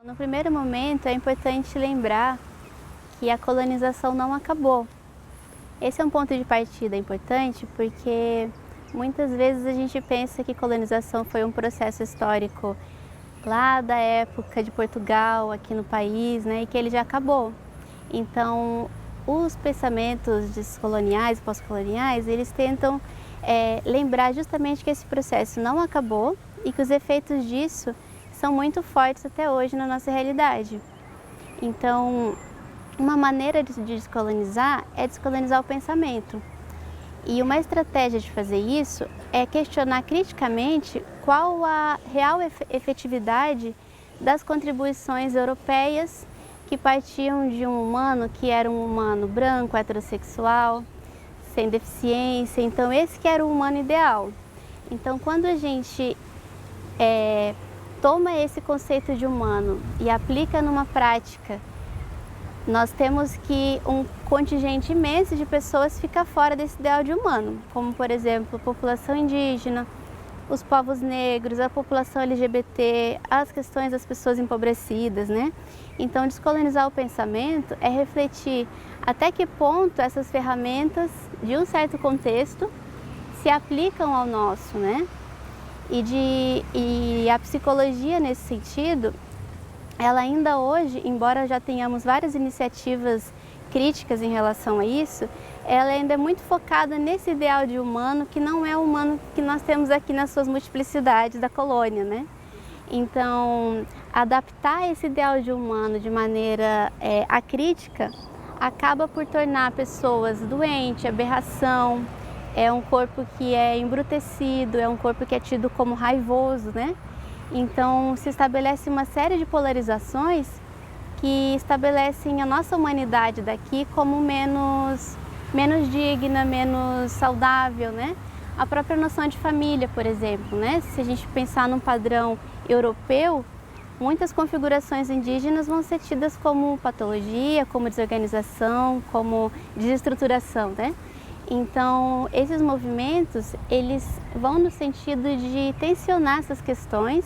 No primeiro momento, é importante lembrar que a colonização não acabou. Esse é um ponto de partida importante porque muitas vezes a gente pensa que colonização foi um processo histórico lá da época de Portugal, aqui no país, né, e que ele já acabou. Então, os pensamentos descoloniais, pós-coloniais, eles tentam lembrar justamente que esse processo não acabou e que os efeitos disso são muito fortes até hoje na nossa realidade. Então, uma maneira de descolonizar é descolonizar o pensamento. E uma estratégia de fazer isso é questionar criticamente qual a real efetividade das contribuições europeias que partiam de um humano que era um humano branco, heterossexual, sem deficiência. Então, esse que era o humano ideal. Então, quando a gente toma esse conceito de humano e aplica numa prática, nós temos que um contingente imenso de pessoas fica fora desse ideal de humano, como, por exemplo, a população indígena, os povos negros, a população LGBT, as questões das pessoas empobrecidas, né? Então, descolonizar o pensamento é refletir até que ponto essas ferramentas, de um certo contexto, se aplicam ao nosso, né? E a psicologia, nesse sentido, ela ainda hoje, embora já tenhamos várias iniciativas críticas em relação a isso, ela ainda é muito focada nesse ideal de humano que não é o humano que nós temos aqui nas suas multiplicidades da colônia, né? Então, adaptar esse ideal de humano de maneira acrítica acaba por tornar pessoas doentes, aberração, é um corpo que é embrutecido, é um corpo que é tido como raivoso, né? Então, se estabelece uma série de polarizações que estabelecem a nossa humanidade daqui como menos digna, menos saudável, né? A própria noção de família, por exemplo, né? Se a gente pensar num padrão europeu, muitas configurações indígenas vão ser tidas como patologia, como desorganização, como desestruturação, né? Então, esses movimentos, eles vão no sentido de tensionar essas questões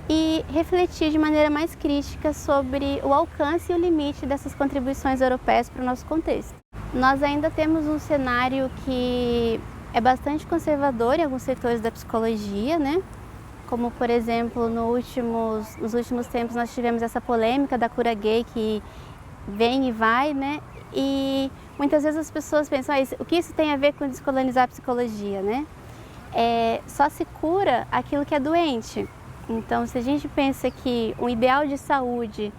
e refletir de maneira mais crítica sobre o alcance e o limite dessas contribuições europeias para o nosso contexto. Nós ainda temos um cenário que é bastante conservador em alguns setores da psicologia, né? Como, por exemplo, nos últimos tempos nós tivemos essa polêmica da cura gay que vem e vai, né? E muitas vezes as pessoas pensam, o que isso tem a ver com descolonizar a psicologia, né? Só se cura aquilo que é doente. Então, se a gente pensa que um ideal de saúde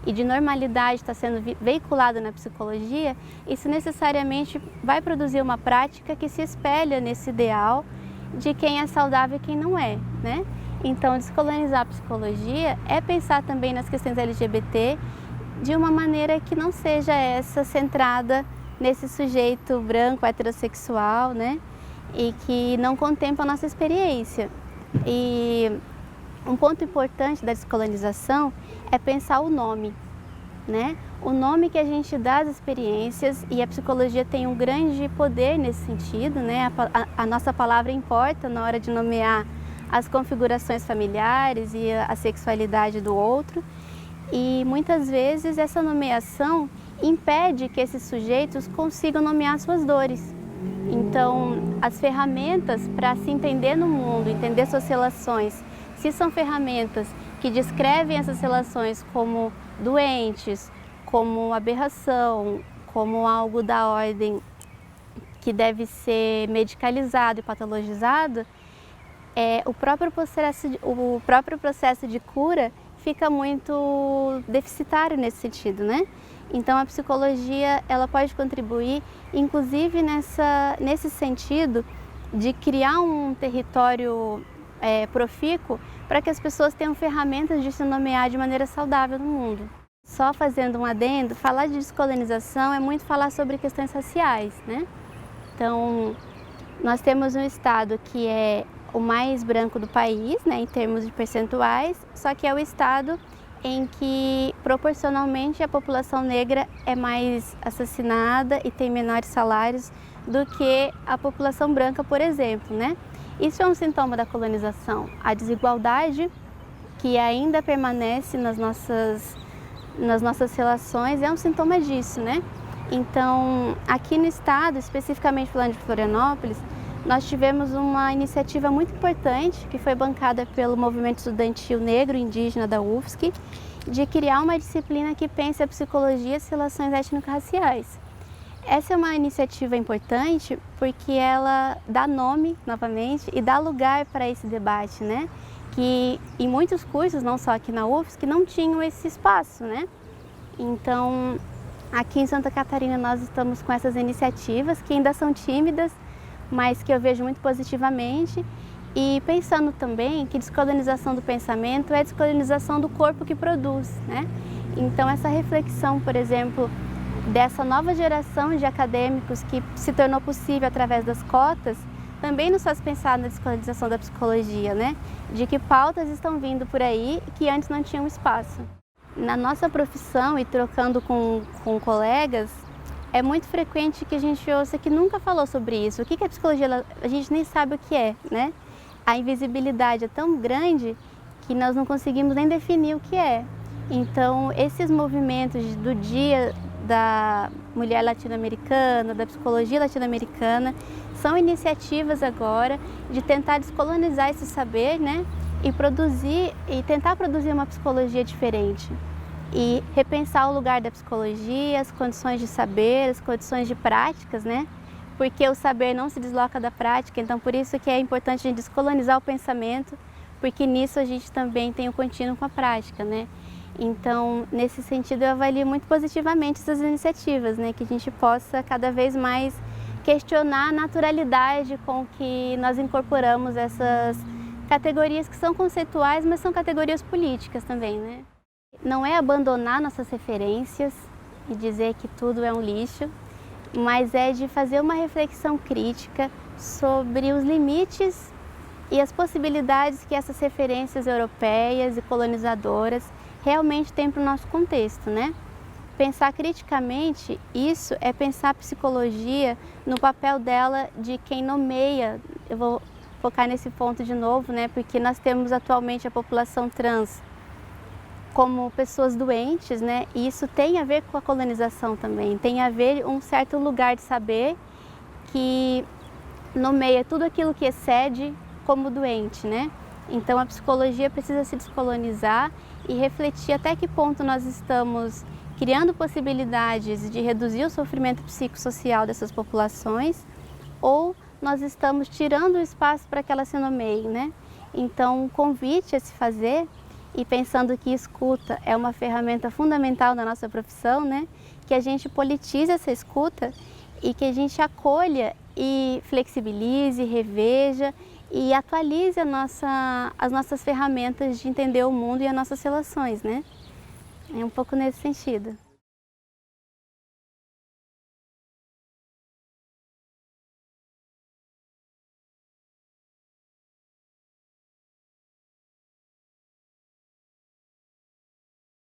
e de normalidade está sendo veiculado na psicologia, isso necessariamente vai produzir uma prática que se espelha nesse ideal de quem é saudável e quem não é, né? Então, descolonizar a psicologia é pensar também nas questões LGBT de uma maneira que não seja essa centrada nesse sujeito branco, heterossexual, né? E que não contempla a nossa experiência. E um ponto importante da descolonização é pensar o nome, né? O nome que a gente dá às experiências, e a psicologia tem um grande poder nesse sentido, né? A nossa palavra importa na hora de nomear as configurações familiares e a sexualidade do outro. E muitas vezes essa nomeação impede que esses sujeitos consigam nomear suas dores. Então, as ferramentas para se entender no mundo, entender suas relações, se são ferramentas que descrevem essas relações como doentes, como aberração, como algo da ordem que deve ser medicalizado e patologizado, o próprio processo de cura fica muito deficitário nesse sentido, né? Então, a psicologia ela pode contribuir, inclusive nesse sentido de criar um território profícuo para que as pessoas tenham ferramentas de se nomear de maneira saudável no mundo. Só fazendo um adendo, falar de descolonização é muito falar sobre questões raciais, né? Então, nós temos um estado que é o mais branco do país, né, em termos de percentuais, só que é o estado em que proporcionalmente a população negra é mais assassinada e tem menores salários do que a população branca, por exemplo, né? Isso é um sintoma da colonização, a desigualdade que ainda permanece nas nossas relações é um sintoma disso, né? Então, aqui no estado, especificamente falando de Florianópolis, nós tivemos uma iniciativa muito importante que foi bancada pelo movimento estudantil negro indígena da UFSC, de criar uma disciplina que pense a psicologia e as relações étnico-raciais. Essa é uma iniciativa importante porque ela dá nome, novamente, e dá lugar para esse debate, né? Que em muitos cursos, não só aqui na UFSC, não tinham esse espaço, né? Então, aqui em Santa Catarina nós estamos com essas iniciativas que ainda são tímidas, mas que eu vejo muito positivamente, e pensando também que descolonização do pensamento é descolonização do corpo que produz, né? Então essa reflexão, por exemplo, dessa nova geração de acadêmicos que se tornou possível através das cotas, também nos faz pensar na descolonização da psicologia, né? De que pautas estão vindo por aí que antes não tinham espaço. Na nossa profissão e trocando com colegas, é muito frequente que a gente ouça que nunca falou sobre isso. O que é psicologia? A gente nem sabe o que é, né? A invisibilidade é tão grande que nós não conseguimos nem definir o que é. Então, esses movimentos do Dia da Mulher Latino-Americana, da Psicologia Latino-Americana, são iniciativas agora de tentar descolonizar esse saber, né? E tentar produzir uma psicologia diferente. E repensar o lugar da psicologia, as condições de saber, as condições de práticas, né? Porque o saber não se desloca da prática, então por isso que é importante a gente descolonizar o pensamento, porque nisso a gente também tem o contínuo com a prática, né? Então, nesse sentido, eu avalio muito positivamente essas iniciativas, né? Que a gente possa cada vez mais questionar a naturalidade com que nós incorporamos essas categorias que são conceituais, mas são categorias políticas também, né? Não é abandonar nossas referências e dizer que tudo é um lixo, mas é de fazer uma reflexão crítica sobre os limites e as possibilidades que essas referências europeias e colonizadoras realmente têm para o nosso contexto, né? Pensar criticamente, isso é pensar a psicologia no papel dela de quem nomeia. Eu vou focar nesse ponto de novo, né? Porque nós temos atualmente a população trans como pessoas doentes, né? E isso tem a ver com a colonização também, tem a ver um certo lugar de saber que nomeia tudo aquilo que excede como doente, né? Então a psicologia precisa se descolonizar e refletir até que ponto nós estamos criando possibilidades de reduzir o sofrimento psicossocial dessas populações ou nós estamos tirando o espaço para que elas se nomeiem, né? Então um convite a se fazer, e pensando que escuta é uma ferramenta fundamental na nossa profissão, né? Que a gente politize essa escuta e que a gente acolha e flexibilize, reveja e atualize as nossas ferramentas de entender o mundo e as nossas relações, né? É um pouco nesse sentido.